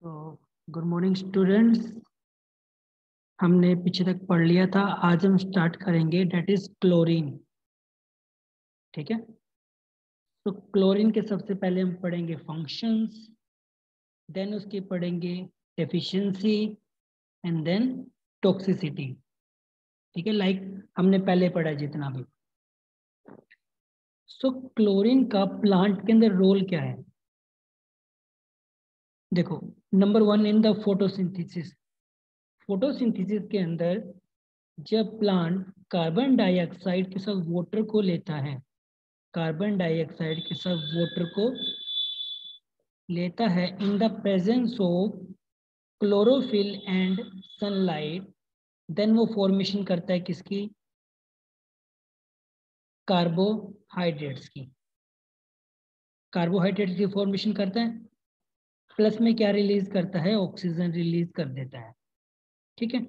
तो good morning students. हमने पीछे तक पढ़ लिया था, आज हम स्टार्ट करेंगे डेट इज क्लोरीन। ठीक है, तो क्लोरीन के सबसे पहले हम पढ़ेंगे फंक्शंस, देन उसके पढ़ेंगे डेफिशिएंसी एंड देन टॉक्सिसिटी। ठीक है, लाइक हमने पहले पढ़ा जितना भी। सो क्लोरीन का प्लांट के अंदर रोल क्या है? देखो, number one in the photosynthesis. Photosynthesis के अंदर जब प्लांट कार्बन डाइऑक्साइड के साथ वाटर को लेता है, कार्बन डाइऑक्साइड के साथ वाटर को लेता है in the presence of chlorophyll and sunlight, then वो फॉर्मेशन करता है किसकी? कार्बोहाइड्रेट्स की। कार्बोहाइड्रेट्स की फॉर्मेशन करता है, प्लस में क्या रिलीज करता है? ऑक्सीजन रिलीज कर देता है। ठीक है,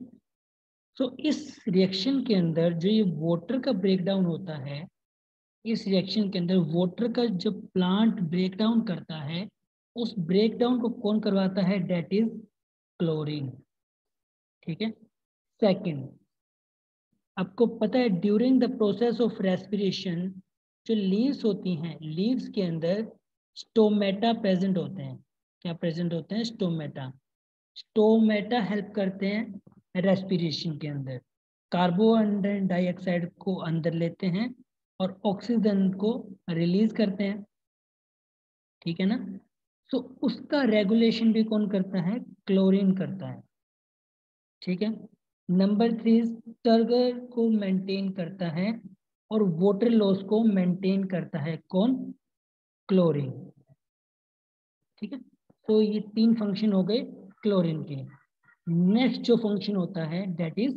सो इस रिएक्शन के अंदर जो ये वाटर का ब्रेकडाउन होता है, इस रिएक्शन के अंदर वाटर का जब प्लांट ब्रेक डाउन करता है, उस ब्रेक डाउन को कौन करवाता है? That is chlorine. ठीक है, सेकंड, आपको पता है during the process of respiration जो लीव्स होती हैं, लीव्स के अंदर स्टोमेटा प्रेजेंट होते हैं। क्या प्रेजेंट होते हैं? स्टोमेटा। स्टोमेटा हेल्प करते हैं रेस्पिरेशन के अंदर, कार्बन डाइऑक्साइड को अंदर लेते हैं और ऑक्सीजन को रिलीज करते हैं। ठीक है ना? तो उसका रेगुलेशन भी कौन करता है? क्लोरीन करता है। ठीक है, नंबर थ्री, टर्गर को मेंटेन करता है और वाटर लॉस को मेंटेन करता है कौन? क्लोरीन। ठीक है, तो ये तीन फंक्शन हो गए क्लोरीन के। नेक्स्ट जो फंक्शन होता है that is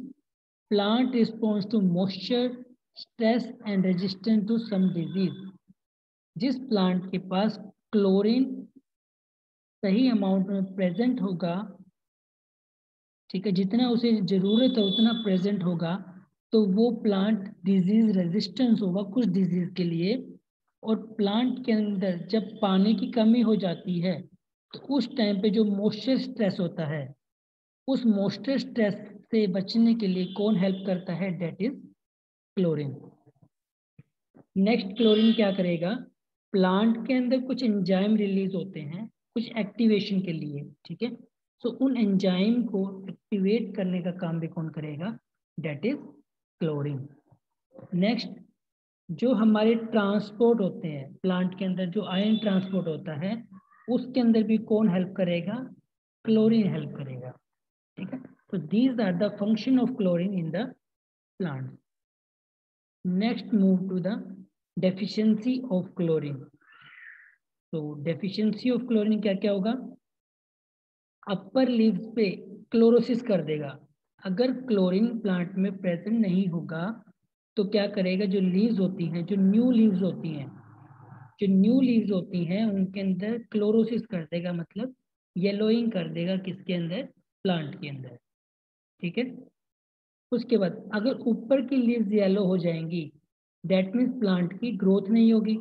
plant response to moisture, stress and resistance to some disease. जिस प्लांट के पास क्लोरीन सही अमाउंट में प्रेजेंट होगा, ठीक है, जितना उसे जरूरत है उतना प्रेजेंट होगा, तो वो प्लांट डिजीज रेजिस्टेंस होगा कुछ डिजीज के लिए। और प्लांट के अंदर जब पानी की कमी हो जाती है, तो उस टाइम पे जो मॉइस्चर स्ट्रेस होता है, उस मॉइस्चर स्ट्रेस से बचने के लिए कौन हेल्प करता है? That is chlorine. Next, chlorine क्या करेगा? प्लांट के अंदर कुछ एंजाइम रिलीज होते हैं कुछ एक्टिवेशन के लिए। ठीक है, सो उन एंजाइम को एक्टिवेट करने का काम भी कौन करेगा? Date is chlorine. नेक्स्ट, जो हमारे ट्रांसपोर्ट होते हैं प्लांट के अंदर, जो आयन ट्रांसपोर्ट होता है, उसके अंदर भी कौन हेल्प करेगा? क्लोरीन हेल्प करेगा। ठीक है, तो these are the function of chlorine in the plant. Next, move to the deficiency of chlorine. तो डेफिशिएंसी ऑफ क्लोरीन क्या क्या होगा? अपर लीव्स पे क्लोरोसिस कर देगा। अगर क्लोरीन प्लांट में प्रेजेंट नहीं होगा तो क्या करेगा? जो लीव्स होती हैं, जो न्यू लीव्स होती हैं, जो न्यू लीव्स होती हैं उनके अंदर क्लोरोसिस कर देगा, मतलब येलोइंग कर देगा। किसके अंदर? प्लांट के अंदर। ठीक है, उसके बाद अगर ऊपर की लीव्स येलो हो जाएंगी, दैट मीन्स प्लांट की ग्रोथ नहीं होगी।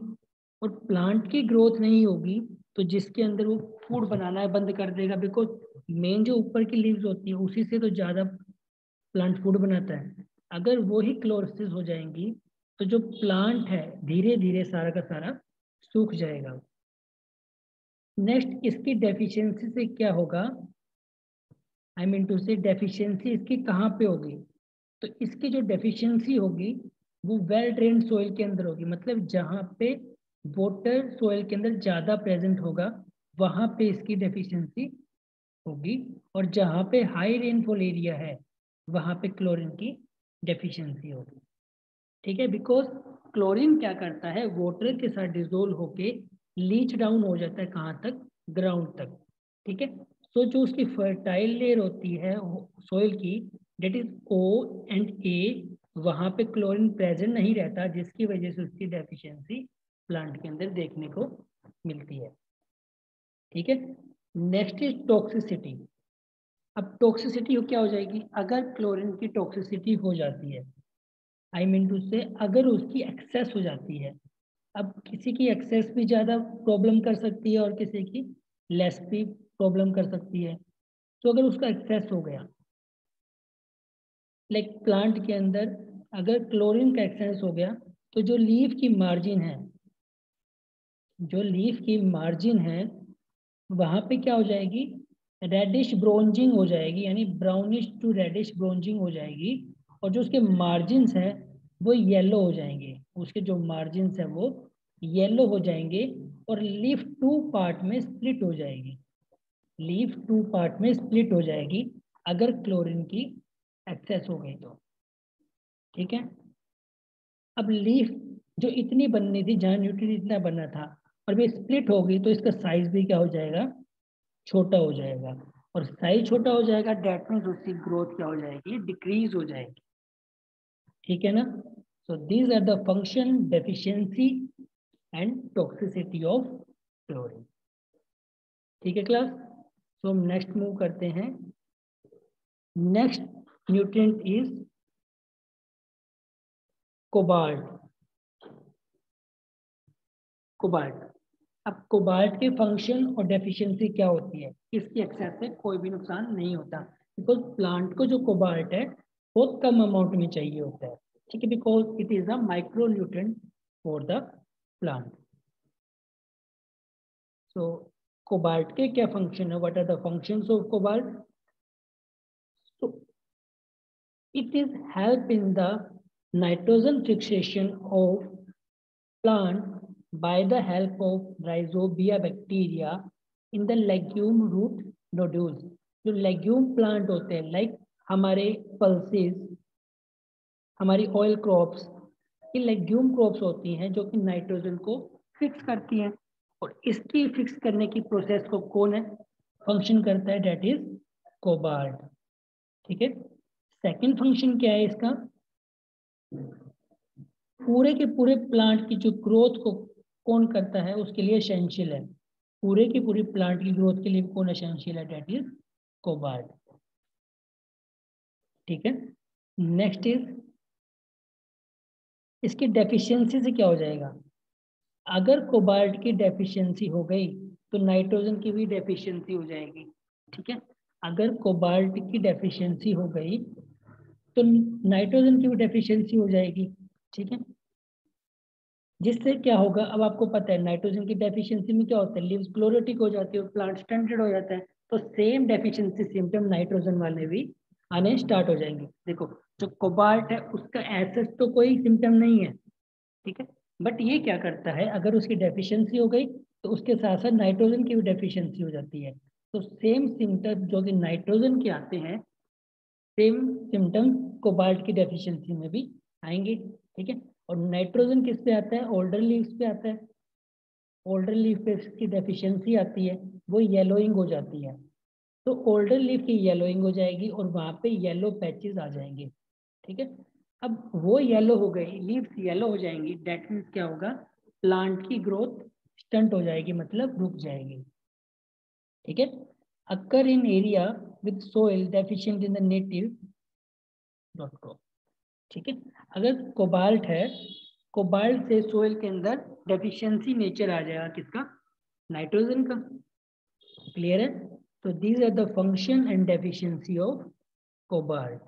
और प्लांट की ग्रोथ नहीं होगी तो जिसके अंदर वो फूड बनाना है बंद कर देगा, बिकॉज मेन जो ऊपर की लीव्स होती है उसी से तो ज्यादा प्लांट फूड बनाता है। अगर वो ही क्लोरोसिस हो जाएंगी तो जो प्लांट है धीरे धीरे सारा का सारा सूख जाएगा। नेक्स्ट, इसकी डेफिशिएंसी से क्या होगा? आई मीन टू से डेफिशिएंसी इसकी कहाँ पे होगी? तो इसकी जो डेफिशिएंसी होगी वो वेल ड्रेन सोइल के अंदर होगी, मतलब जहाँ पे वाटर सोइल के अंदर ज्यादा प्रेजेंट होगा वहां पे इसकी डेफिशिएंसी होगी। और जहाँ पे हाई रेनफॉल एरिया है वहां पे क्लोरीन की डेफिशिएंसी होगी। ठीक है, बिकॉज क्लोरीन क्या करता है? वाटर के साथ डिजोल्व होके लीच डाउन हो जाता है कहाँ तक? ग्राउंड तक। ठीक है, तो जो उसकी फर्टाइल लेयर होती है सोइल की, डेट इज ओ एंड ए, वहां पे क्लोरीन प्रेजेंट नहीं रहता, जिसकी वजह से उसकी डेफिशिएंसी प्लांट के अंदर देखने को मिलती है। ठीक है, नेक्स्ट इज टॉक्सिसिटी। अब टॉक्सिसिटी क्या हो जाएगी? अगर क्लोरीन की टॉक्सिसिटी हो जाती है, आई मीन टू से अगर उसकी एक्सेस हो जाती है, अब किसी की एक्सेस भी ज़्यादा प्रॉब्लम कर सकती है और किसी की लेस भी प्रॉब्लम कर सकती है। तो अगर उसका एक्सेस हो गया, लाइक प्लांट के अंदर अगर क्लोरीन का एक्सेस हो गया, तो जो लीफ की मार्जिन है, जो लीफ की मार्जिन है वहां पे क्या हो जाएगी, रेडिश ब्रोंजिंग हो जाएगी, यानी ब्राउनिश टू रेडिश ब्रोंजिंग हो जाएगी। और जो उसके मार्जिन्स है वो येलो हो जाएंगे, उसके जो मार्जिन्स है वो येलो हो जाएंगे और लीफ टू पार्ट में स्प्लिट हो जाएगी, लीफ टू पार्ट में स्प्लिट हो जाएगी अगर क्लोरीन की एक्सेस हो गई तो। ठीक है, अब लीफ जो इतनी बननी थी, जहां न्यूट्रिएंट इतना बनना था, और भी स्प्लिट हो गई, तो इसका साइज भी क्या हो जाएगा, छोटा हो जाएगा। और साइज छोटा हो जाएगा, डेट मीन्स उसकी ग्रोथ क्या हो जाएगी, डिक्रीज हो जाएगी। ठीक है ना। So these are the function, deficiency and toxicity of chlorine. ठीक है क्लास। सो हम नेक्स्ट मूव करते हैं। Next nutrient is cobalt. Cobalt, अब कोबाल्ट के फंक्शन और डेफिशिएंसी क्या होती है, इसकी एक्सेस से कोई भी नुकसान नहीं होता, बिकॉज प्लांट को जो कोबाल्ट है बहुत कम अमाउंट में चाहिए होता है। ठीक है, because it is a micro nutrient for the plant. So cobalt के क्या फंक्शन है, what are the functions of cobalt? So it is help in the nitrogen fixation of plant by the help of rhizobia bacteria in the legume root nodules। जो legume plant होते हैं, like हमारे pulses, हमारी oil crops, ये legume crops होती हैं जो कि नाइट्रोजन को फिक्स करती हैं। और इसकी फिक्स करने की प्रोसेस को कौन है फंक्शन करता है, डेट इज कोबाल्ट। ठीक है, सेकंड फंक्शन क्या है इसका, पूरे के पूरे प्लांट की जो ग्रोथ को कौन करता है उसके लिए एसेंशियल है, पूरे की पूरी प्लांट की ग्रोथ के लिए कौन एसेंशियल है, डेट इज कोबाल्ट। ठीक है, नेक्स्ट इज इसकी डेफिशिएंसी से क्या हो जाएगा, अगर कोबाल्ट की डेफिशिएंसी हो गई तो नाइट्रोजन की भी डेफिशिएंसी हो जाएगी। ठीक है, अगर कोबाल्ट की डेफिशिएंसी हो गई तो नाइट्रोजन की भी डेफिशिएंसी हो जाएगी। ठीक है, जिससे क्या होगा, अब आपको पता है नाइट्रोजन की डेफिशिएंसी में क्या होता है, लीव्स क्लोरोटिक हो जाती है और प्लांट स्टंटेड हो जाता है। तो सेम डेफिशिएंसी सिम्टम नाइट्रोजन वाले भी आने स्टार्ट हो जाएंगे। देखो, जो कोबाल्ट है उसका एसेस तो कोई सिम्टम नहीं है, ठीक है, बट ये क्या करता है, अगर उसकी डेफिशिएंसी हो गई तो उसके साथ साथ नाइट्रोजन की भी डेफिशिएंसी हो जाती है। तो सेम सिम्टम जो कि नाइट्रोजन के आते हैं, सेम सिम्टम्स कोबाल्ट की डेफिशिएंसी में भी आएंगे। ठीक है, और नाइट्रोजन किस पे आता है, ओल्डर लीव्स पे आता है। ओल्डर लीफ पे इसकी डेफिशिएंसी आती है, वो येलोइंग हो जाती है। तो ओल्डर लीफ की येलोइंग हो जाएगी और वहां पे येलो पैचेस आ जाएंगे। ठीक है, अब वो येलो हो गई, लीव्स येलो हो जाएंगी, डेट मीन्स क्या होगा, प्लांट की ग्रोथ स्टंट हो जाएगी, मतलब रुक जाएगी। ठीक है, occur in area with soil deficient in the native dot com. ठीक है, अगर कोबाल्ट है, कोबाल्ट से सोइल के अंदर डेफिशिएंसी नेचर आ जाएगा किसका, नाइट्रोजन का। क्लियर है, तो these are the function and deficiency of cobalt.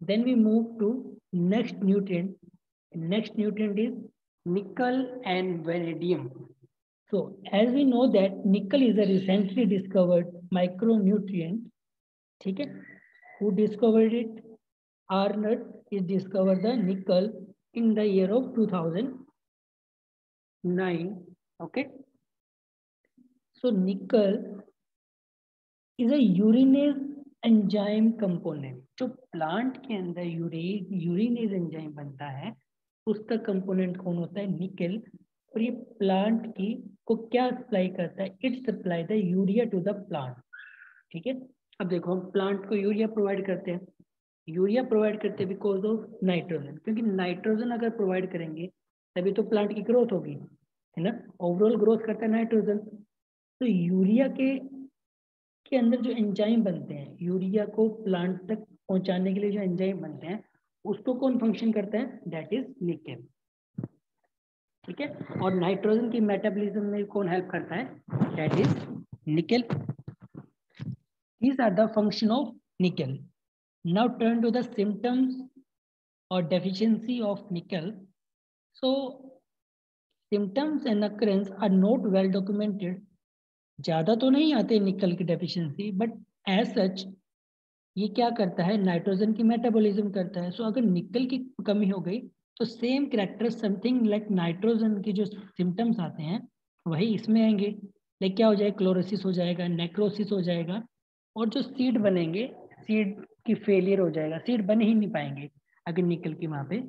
Then we move to next nutrient. Next nutrient is nickel and vanadium. So as we know that nickel is a recently discovered micronutrient. ठीक है, who discovered it? Arnold is discovered the nickel in the year of 2009. Okay, so nickel is a urinase enzyme component. जो plant के अंदर यूरिनेज enzyme बनता है उसका component कौन होता है, निकेल। और ये प्लांट की को क्या सप्लाई करता है, it supply the urea to the plant. ठीक है, अब देखो हम प्लांट को यूरिया प्रोवाइड करते हैं, यूरिया प्रोवाइड करते हैं बिकॉज ऑफ नाइट्रोजन, क्योंकि नाइट्रोजन अगर प्रोवाइड करेंगे तभी तो प्लांट की ग्रोथ होगी, है ना, ओवरऑल ग्रोथ करता है नाइट्रोजन। तो यूरिया के अंदर जो एंजाइम बनते हैं, यूरिया को प्लांट तक पहुंचाने के लिए जो एंजाइम बनते हैं, उसको कौन फंक्शन करता है, दैट इज निकेल। ठीक है। और नाइट्रोजन की मेटाबॉलिज्म में कौन हेल्प करता है? दैट इज निकल। These are the function of nickel. Now turn to the symptoms or deficiency of nickel. So symptoms and occurrence are not well documented. ज्यादा तो नहीं आते निकल की डेफिशिएंसी, बट एज सच ये क्या करता है? नाइट्रोजन की मेटाबॉलिज्म करता है। सो अगर निकल की कमी हो गई तो same character something like nitrogen की जो सिम्टम्स आते हैं वही इसमें आएंगे। लाइक क्या हो जाएगा? क्लोरोसिस हो जाएगा, नेक्रोसिस हो जाएगा, और जो सीड बनेंगे, सीड की फेलियर हो जाएगा, सीड बन ही नहीं पाएंगे अगर निकल की वहां पे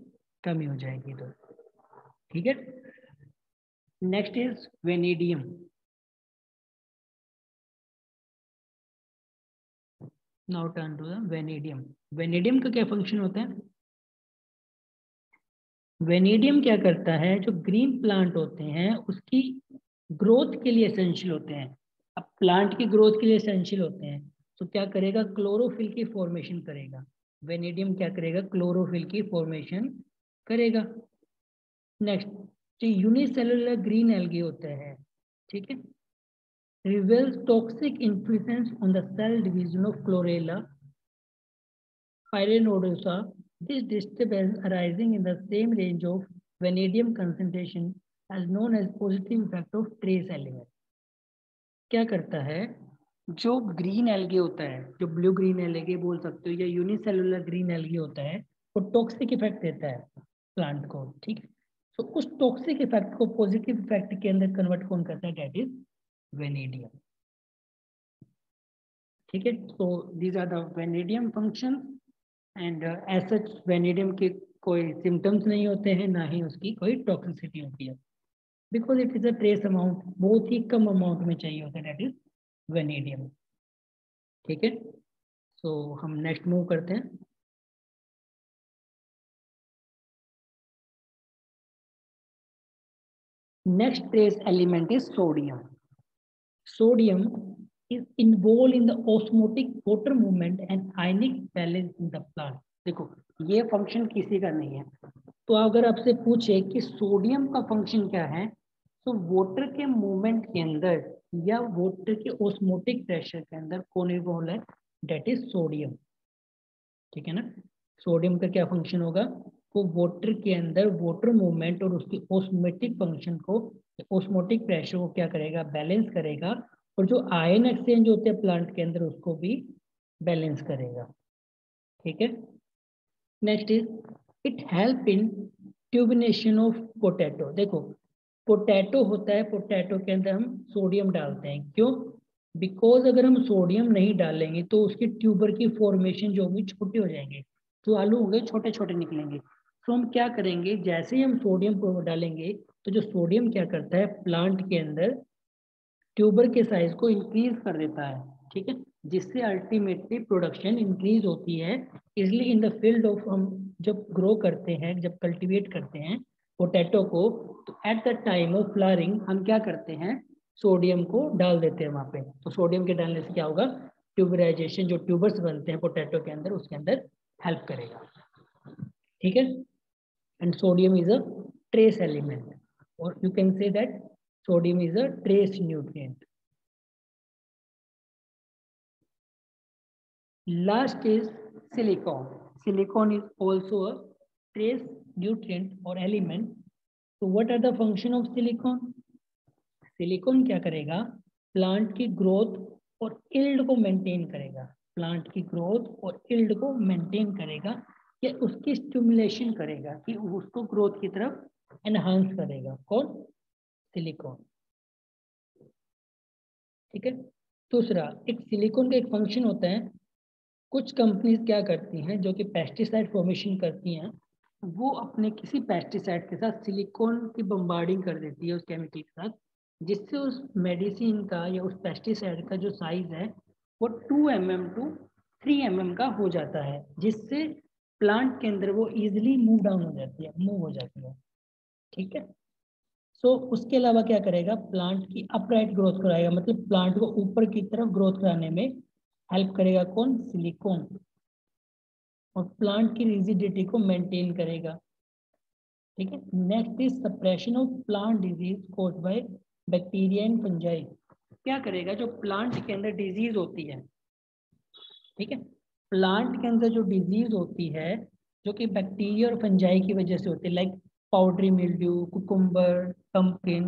कमी हो जाएगी तो। ठीक है। Next is vanadium. Now turn to the vanadium. Vanadium का क्या फंक्शन होता है? वेनेडियम क्या करता है? जो ग्रीन प्लांट होते हैं उसकी ग्रोथ के लिए एसेंशियल होते हैं। अब प्लांट की ग्रोथ के लिए एसेंशियल होते हैं तो क्या करेगा? क्लोरोफिल की फॉर्मेशन करेगा। वेनेडियम क्या करेगा? क्लोरोफिल की फॉर्मेशन करेगा। नेक्स्ट, जो यूनिसेलुलर ग्रीन एल्गी होता है, ठीक है, reveals toxic influence on the cell division of chlorella pyrenodosa. This disturbance arising in the same range of vanadium concentration is known as positive effect of trace element. क्या करता है? जो green algae होता है, जो ब्लू ग्रीन एल्गे बोल सकते हो या यूनिसेलुलर ग्रीन एल्गे होता है, वो टॉक्सिक इफेक्ट देता है प्लांट को। ठीक है। तो उस टॉक्सिक इफेक्ट को पॉजिटिव इफेक्ट के अंदर कन्वर्ट कौन करता है? That is vanadium. ठीक है। So these are the vanadium function and as such vanadium के कोई सिम्टम्स नहीं होते हैं, ना ही उसकी कोई टॉक्सिसिटी होती है, because it is a trace amount, बहुत ही कम अमाउंट में चाहिए होता है, दैट इज वेनेडियम। ठीक है। सो हम नेक्स्ट मूव करते हैं। Next trace element is sodium. Sodium is involved in the osmotic water movement and ionic balance in the plant. देखो ये फंक्शन किसी का नहीं है, तो अगर आपसे पूछे कि सोडियम का फंक्शन क्या है, तो वाटर के मूवमेंट के अंदर या वाटर के ओस्मोटिक प्रेशर के अंदर कौन इन्वॉल्व है? That is sodium. ठीक है ना। सोडियम का क्या फंक्शन होगा? वो वाटर के अंदर वाटर मूवमेंट और उसकी ओस्मोटिक फंक्शन को, ओस्मोटिक प्रेशर को क्या करेगा? बैलेंस करेगा, और जो आयन एक्सचेंज होते हैं प्लांट के अंदर उसको भी बैलेंस करेगा। ठीक है। Next is it help in tuberization of potato. देखो पोटैटो होता है, पोटैटो के अंदर हम सोडियम डालते हैं, क्यों? बिकॉज अगर हम सोडियम नहीं डालेंगे तो उसकी ट्यूबर की फॉर्मेशन जो होगी छोटी हो जाएंगे, जो आलू होंगे छोटे छोटे निकलेंगे। तो हम क्या करेंगे? जैसे ही हम सोडियम को डालेंगे तो जो सोडियम क्या करता है प्लांट के अंदर ट्यूबर के साइज को इंक्रीज कर देता है। ठीक है। जिससे अल्टीमेटली प्रोडक्शन इंक्रीज होती है। इसलिए इन द फील्ड ऑफ हम जब ग्रो करते हैं, जब कल्टीवेट करते हैं पोटैटो को, तो at the time of flowering हम क्या करते हैं? सोडियम को डाल देते हैं वहां पे। तो सोडियम के डालने से क्या होगा? ट्यूबराइजेशन, जो ट्यूबर्स बनते हैं पोटैटो के अंदर, उसके अंदर हेल्प करेगा। ठीक है। And sodium is a trace element, और you can say that sodium is a trace nutrient. Last is silicon. Silicon is also a trace nutrient or element. So what are the function of silicon? Silicon क्या करेगा? Plant की growth और yield को maintain करेगा। Plant की growth और yield को maintain करेगा, या उसकी स्टिमुलेशन करेगा कि उसको ग्रोथ की तरफ एनहांस करेगा। कौन? सिलिकॉन। ठीक है। दूसरा, एक सिलिकॉन का एक फंक्शन होता है, कुछ कंपनीज क्या करती हैं जो कि पेस्टिसाइड फॉर्मेशन करती हैं, वो अपने किसी पेस्टिसाइड के साथ सिलिकॉन की बम्बार्डिंग कर देती है उस केमिकल के साथ, जिससे उस मेडिसिन का या उस पेस्टिसाइड का जो साइज है वो 2 mm टू 3 mm का हो जाता है, जिससे प्लांट के अंदर वो इजिली मूव डाउन हो जाती है, मूव हो जाती है। ठीक है। सो उसके अलावा क्या करेगा? प्लांट की अपराइट ग्रोथ कराएगा, मतलब प्लांट को ऊपर की तरफ ग्रोथ कराने में हेल्प करेगा। कौन? सिलिकॉन। और प्लांट की रिजिडिटी को मेंटेन करेगा। ठीक है। Next is suppression of plant disease caused by bacteria and fungi. क्या करेगा, जो प्लांट के अंदर डिजीज होती है, ठीक है, प्लांट के अंदर जो डिजीज होती है जो कि बैक्टीरिया और फंजाई की वजह से होती है, like powdery mildew, cucumber, pumpkin,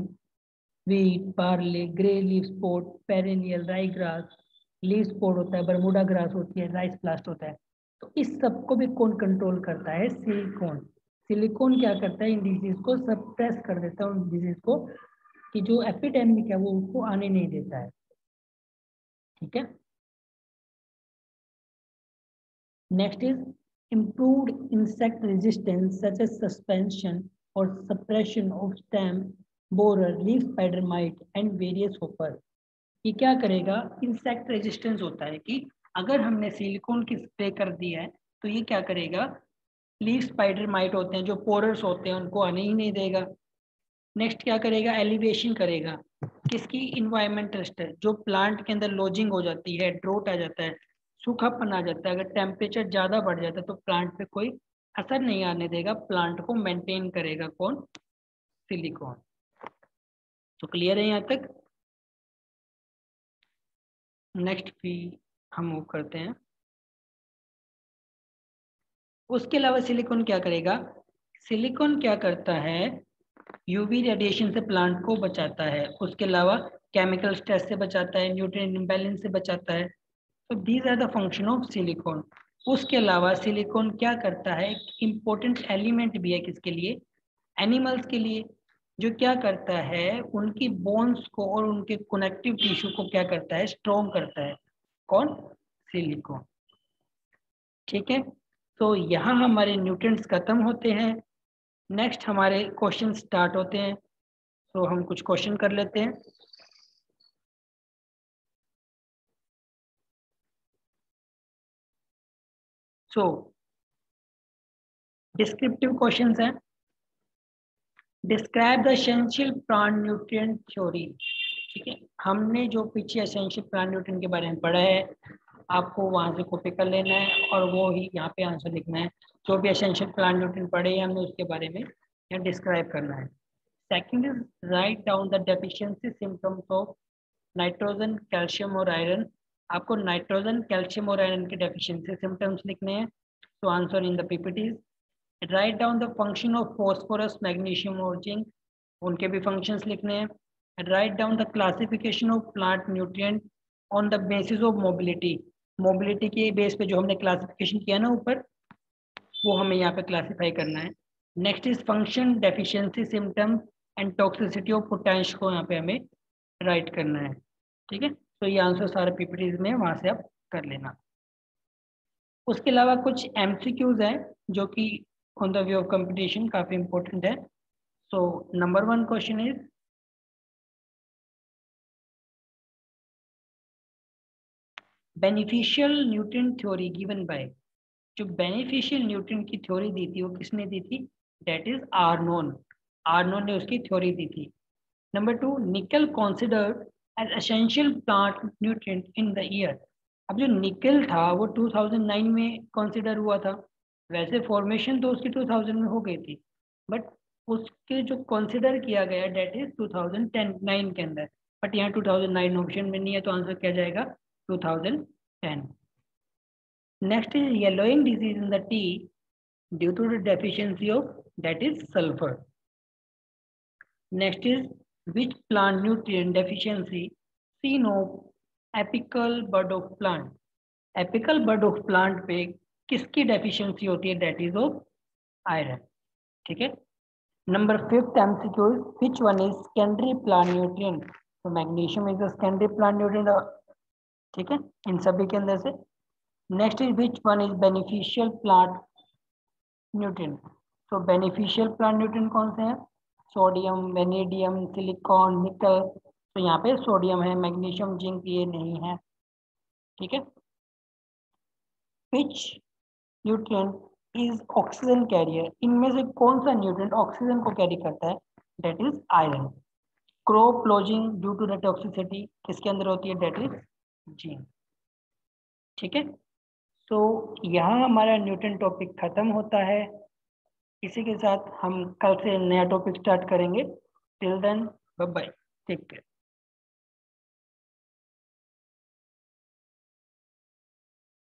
wheat, barley, grey leaf spot, perennial, राई ग्रास, लीफ स्पॉट होता है, बरमूडा ग्रास होती है, राइस प्लास्ट होता है। तो इस सब को भी कौन कंट्रोल करता है? सिलिकॉन। सिलिकॉन क्या करता है, इन डिजीज को सप्रेस कर देता है, उन डिजीज को कि जो एपिडेमिक है वो उसको आने नहीं देता है। ठीक है। Next is improved insect resistance such as suspension or suppression of stem borer, leaf spider mite and various hopper। ये क्या करेगा, इंसेक्ट रेजिस्टेंस होता है कि अगर हमने सिलिकॉन की स्प्रे कर दिया है तो ये क्या करेगा, लीफ स्पाइडर माइट होते हैं जो पोरर्स होते हैं उनको आने ही नहीं देगा। नेक्स्ट क्या करेगा, एलिवेशन करेगा किसकी, इन्वायरमेंटल स्ट्रेस, जो प्लांट के अंदर लॉजिंग हो जाती है, ड्रोट आ जाता है, सूखापन आ जाता है, अगर टेम्परेचर ज़्यादा बढ़ जाता है तो प्लांट पे कोई असर नहीं आने देगा, प्लांट को मेंटेन करेगा कौन, सिलिकॉन। तो क्लियर है यहाँ तक। नेक्स्ट भी हम मूव करते हैं। उसके अलावा सिलिकॉन क्या करेगा, सिलिकॉन क्या करता है, यूवी रेडिएशन से प्लांट को बचाता है, उसके अलावा केमिकल स्ट्रेस से बचाता है, न्यूट्रिएंट इम्बैलेंस से बचाता है। तो these are the function of silicon. उसके अलावा सिलिकॉन क्या करता है, इंपॉर्टेंट एलिमेंट भी है किसके लिए, एनिमल्स के लिए, जो क्या करता है, उनकी बोन्स को और उनके कनेक्टिव टिश्यू को क्या करता है, स्ट्रॉन्ग करता है, कौन, सिलिकॉन। ठीक है। तो यहाँ हमारे न्यूट्रिएंट्स खत्म होते हैं, नेक्स्ट हमारे क्वेश्चन स्टार्ट होते हैं। तो हम कुछ क्वेश्चन कर लेते हैं। सो डिस्क्रिप्टिव क्वेश्चंस हैं। Describe the essential plant nutrient theory. ठीक है, हमने जो पीछे एसेंशियल प्लांट न्यूट्रिएंट के बारे में पढ़ा है, आपको वहां से कॉपी कर लेना है और वो ही यहाँ पे आंसर लिखना है। जो भी एसेंशियल प्लांट न्यूट्रिएंट पढ़े हैं हमने उसके बारे में यहाँ डिस्क्राइब करना है। Second is write down the deficiency symptoms of nitrogen, calcium और आयरन। आपको नाइट्रोजन, कैल्शियम और आयरन के डेफिशिएंसी सिम्टम्स लिखने हैं। तो answer in the PPTs. Write down the function of phosphorus, magnesium और जिंक, उनके भी फंक्शंस लिखने हैं। Write down the classification of plant nutrient on the basis of mobility. Mobility के बेस पे जो हमने क्लासिफिकेशन किया ना ऊपर, वो हमें यहाँ पे क्लासीफाई करना है। Next is function, deficiency, symptom and toxicity of potential को यहाँ पे हमें राइट करना है। ठीक है, तो ये आंसर सारे पीपीटीज में वहां से आप कर लेना। उसके अलावा कुछ एमसीक्यूज हैं जो कि on the way of competition काफी इंपॉर्टेंट है। So number 1 question is, beneficial nutrient theory given by. जो बेनिफिशियल न्यूट्रिएंट की थ्योरी दी थी वो किसने दी थी, दैट इज आर्नोन। आर्नोन ने उसकी थ्योरी दी थी। Number 2, nickel considered as essential plant nutrient in the year. अब जो निकल था वो 2009 में कंसिडर हुआ था, वैसे फॉर्मेशन तो उसकी 2000 में हो गई थी, बट उसके जो कंसिडर किया गया डेट इज 2009 के अंदर, बट यहाँ 2009 ऑप्शन में नहीं है, तो आंसर क्या जाएगा, 2010। Next is yellowing disease in the tea due to the deficiency of that is sulfur. Next is, which plant nutrient deficiency seen of apical bud of plant? Apical bud of plant पे किसकी deficiency होती है, that is of iron. ठीक है। Number 5th MCQ is, which one is secondary plant nutrient? तो magnesium is the secondary plant nutrient. ठीक है, इन सभी के अंदर से। Next is, which one is beneficial plant nutrient? तो बेनिफिशियल प्लांट न्यूट्रिएंट कौन से हैं, सोडियम, वेनेडियम, सिलिकॉन, निकल। तो यहाँ पे सोडियम है, मैग्नीशियम, जिंक ये नहीं है। ठीक है। विच न्यूट्रिएंट इज ऑक्सीजन कैरियर? इनमें से कौन सा न्यूट्रिएंट ऑक्सीजन को कैरी करता है, that is iron. Crop lodging due to the toxicity किसके अंदर होती है, दैट इज जिंक। ठीक है, तो यहाँ हमारा न्यूट्रिएंट टॉपिक खत्म होता है। इसी के साथ हम कल से नया टॉपिक स्टार्ट करेंगे। Till then bye bye, take care.